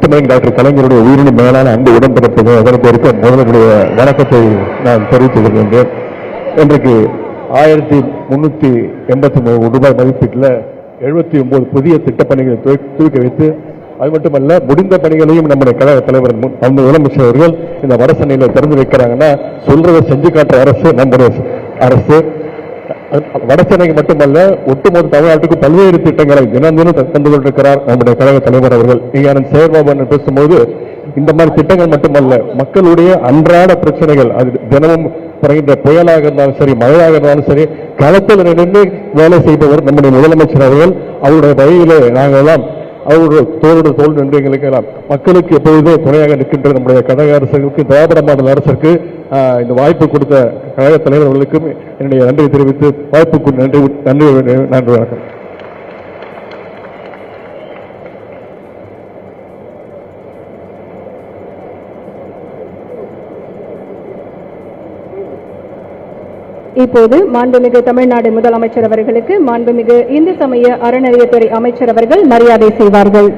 முத்தமிழ் doctor கலைஞருடைய உயிரின் மேலான அன்பு உடன்பிறப்பது அதற்கு இருக்க முதலுடைய வணக்கத்தை நான் தெரிவித்துக் கொள்கின்றேன். இன்றைக்கு 1383 ரூபாய் மதிப்பீட்டில் 79 புதிய திட்டப்பணிகளை துவக்கி வைத்து, அது மட்டுமல்ல முடிந்த பணிகளையும் நம்முடைய கழக தலைவர் முதலமைச்சர் அவர்கள் இந்த வடசென்னையில் திறந்து வைக்கிறாங்கன்னா சொல்றதை செஞ்சு காட்டுற அரசு நம்முடைய அரசு. வடசென்னைக்கு மட்டுமல்ல ஒட்டுமொத்த தமிழ்நாட்டுக்கு பல்வேறு திட்டங்களை தினம் தந்து கொண்டிருக்கிறார் நம்முடைய கழக தலைவர் அவர்கள். நீங்க சேர்பாபு பேசும்போது இந்த மாதிரி திட்டங்கள் மட்டுமல்ல, மக்களுடைய அன்றாட பிரச்சனைகள், அது தினமும் குறைந்த புயலாக இருந்தாலும் சரி, மழையாக இருந்தாலும் சரி, களத்தில் நின்று வேலை செய்பவர் நம்முடைய முதலமைச்சர் அவர்கள். அவருடைய வழியிலே நாங்கள் எல்லாம் அவருடைய தோளோடு தோல் நின்று எங்களுக்கு எல்லாம் மக்களுக்கு எப்பொழுதே துணையாக நிற்கின்ற நம்முடைய கழக அரசுக்கு, திராவிட மாடல் அரசுக்கு இந்த வாய்ப்பு கொடுத்த கழக தலைவர் அவர்களுக்கும் என்னுடைய நன்றி தெரிவித்து வாய்ப்புக்கு நன்றி வணக்கம். இப்போது மாண்புமிகு தமிழ்நாடு முதலமைச்சர் அவர்களுக்கு மாண்புமிகு இந்து சமய அறநிலையத்துறை அமைச்சர் அவர்கள் மரியாதை செய்வார்கள்.